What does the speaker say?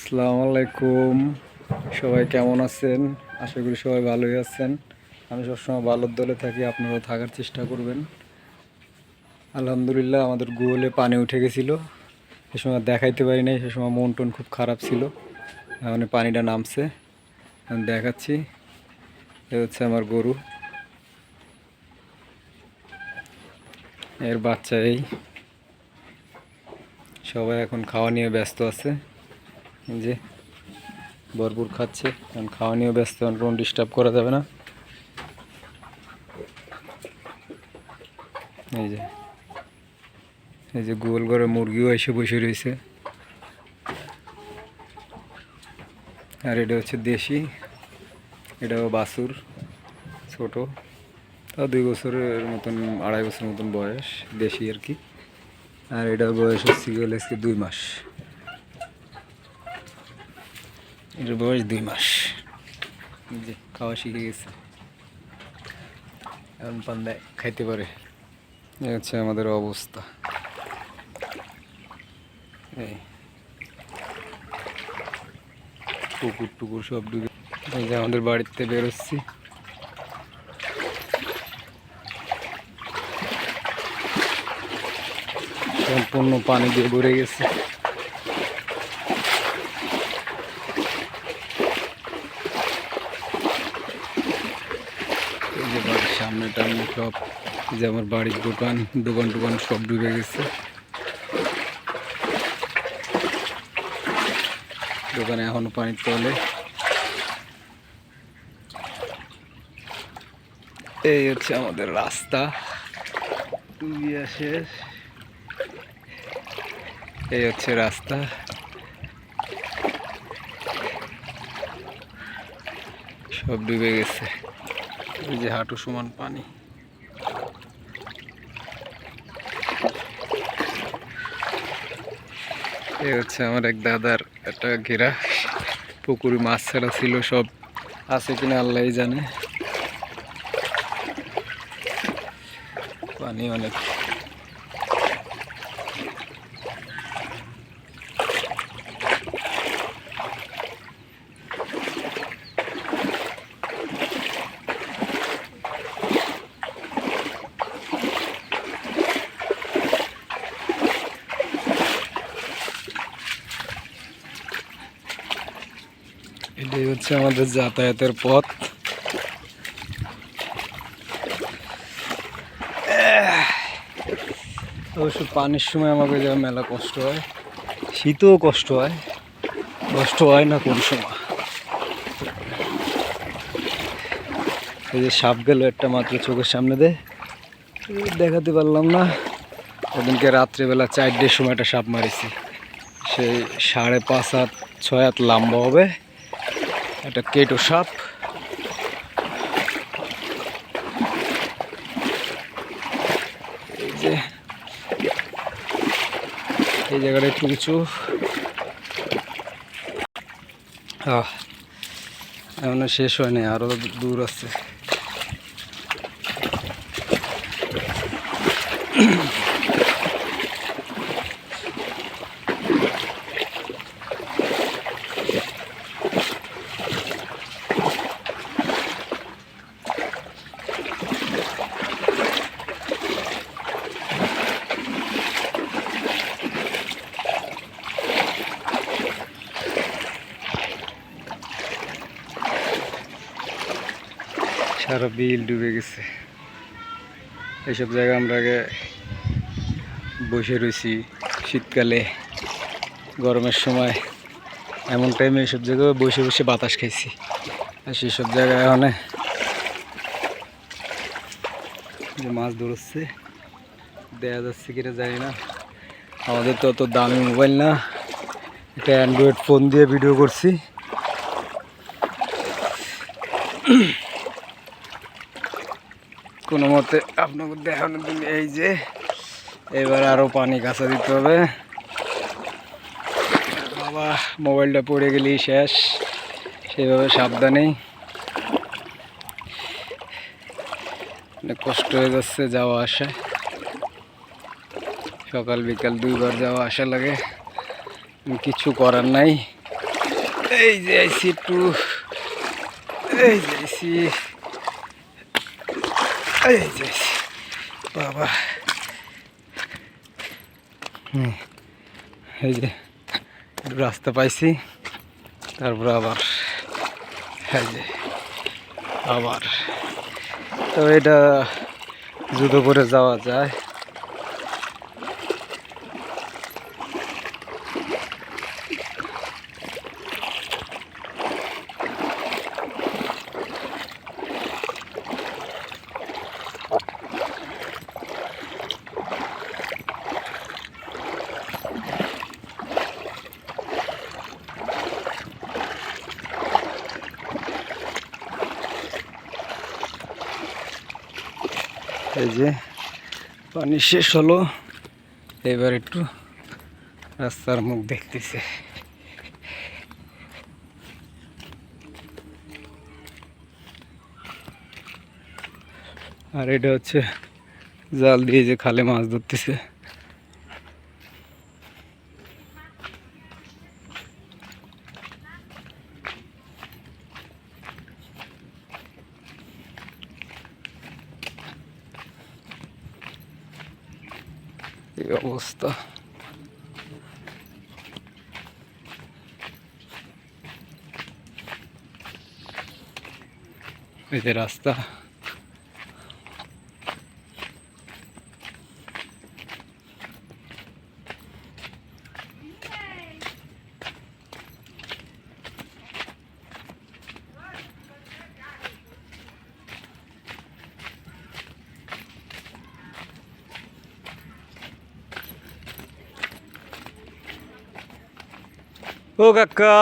আসসালামু আলাইকুম। সবাই কেমন আছেন? আশা করি সবাই ভালোই আছেন। আমি সবসময় ভালোর দলে থাকি, আপনারাও থাকার চেষ্টা করবেন। আলহামদুলিল্লাহ, আমাদের গোলে পানি উঠে গেছিলো। সে সময় দেখাইতে পারি নাই, সে সময় মন টন খুব খারাপ ছিল। এখন পানিটা নামছে, আমি দেখাচ্ছি। এ হচ্ছে আমার গরু, এর বাচ্চা। এই সবাই এখন খাওয়া নিয়ে ব্যস্ত আছে, যে ভরপুর খাচ্ছে। কারণ খাওয়া নিয়েও ব্যস্ত, কোনো ডিস্টার্ব করা যাবে না। এই যে এই যে গোল ঘরে মুরগিও এসে বসে রয়েছে। আর এটা হচ্ছে দেশি, এটাও বাছুর, ছোট, তা 2 বছরের মতন, 2.5 বছরের মতন বয়স, দেশি আর কি। আর এটার বয়স হচ্ছে গেলে আজকে 2 মাস। এটার বয়স 2 মাস। যে খাওয়া শিখে গেছে, এখন পান্দায় খাইতে পারে। এই হচ্ছে আমাদের অবস্থা। এই পুকুর টুকুর সব ডুবে। এই যে আমাদের বাড়িতে বেরোচ্ছি, সম্পূর্ণ পানি দিয়ে ভরে গেছে। এই যে বাড়ির সামনে টামনে সব, যে আমার বাড়ির দোকান টোকান সব ডুবে গেছে। দোকানে এখনো পানির তলে। এই হচ্ছে আমাদের রাস্তা, শেষ। এই হচ্ছে রাস্তা, সব ডুবে গেছে। এই যে হাঁটু সমান পানি। এই হচ্ছে আমার এক দাদার একটা ঘেরা পুকুরে, মাছ ছাড়া ছিল, সব আছে কিনা আল্লাহই জানে। পানি অনেক। এটাই হচ্ছে আমাদের যাতায়াতের পথ। অবশ্য পানির সময় আমাকে যা মেলা কষ্ট হয়, শীতেও কষ্ট হয়, কষ্ট হয় না কোন সময়। এই যে সাপ গেল একটা মাত্র চোখের সামনে দিয়ে, দেখাতে পারলাম না। ওদিনকে রাত্রেবেলা 4টার সময় একটা সাপ মারিছি, সেই 5.5 হাত 6 হাত লম্বা হবে, একটা কেটো সাপ। এই যে এই জায়গাটা একটু উঁচু। এখনো শেষ হয়নি, আরো দূর আছে। সারা বিল ডুবে গেছে। এইসব জায়গায় আমরা আগে বসে রয়েছি শীতকালে, গরমের সময় এমন টাইমে এইসব জায়গায় বসে বসে বাতাস খাইছি। আর সেসব জায়গায় এখন যে মাছ ধরছে, দেখা যাচ্ছে কিনা জানি না। আমাদের তো অত দামি মোবাইল না, এটা অ্যান্ড্রয়েড ফোন দিয়ে ভিডিও করছি। কোনো মতে আপনাকে দেখানোর জন্য। এই যে এবার আরও পানি কাঁচা দিতে হবে। বাবা, মোবাইলটা পড়ে গেলেই শেষ, সেভাবে সাবধানেই। অনেক কষ্ট হয়ে যাচ্ছে যাওয়া আসা, সকাল বিকাল 2 বার যাওয়া আসা লাগে, কিছু করার নাই। এই যে আইছি একটু, এই যে আইছি, এই যে আইছি বাবা। এই যে একটু রাস্তা পাইছি, তারপর আবার এই যে আবার। তো এটা জুতো পরে যাওয়া যায়। এই যে পানি শেষ হলো, এবার একটু রাস্তার মুখ দেখতেছে। আর এটা হচ্ছে জাল দিয়ে যে খালে মাছ ধরতেছে। এই অবস্থা। এই যে রাস্তা, ও কাকা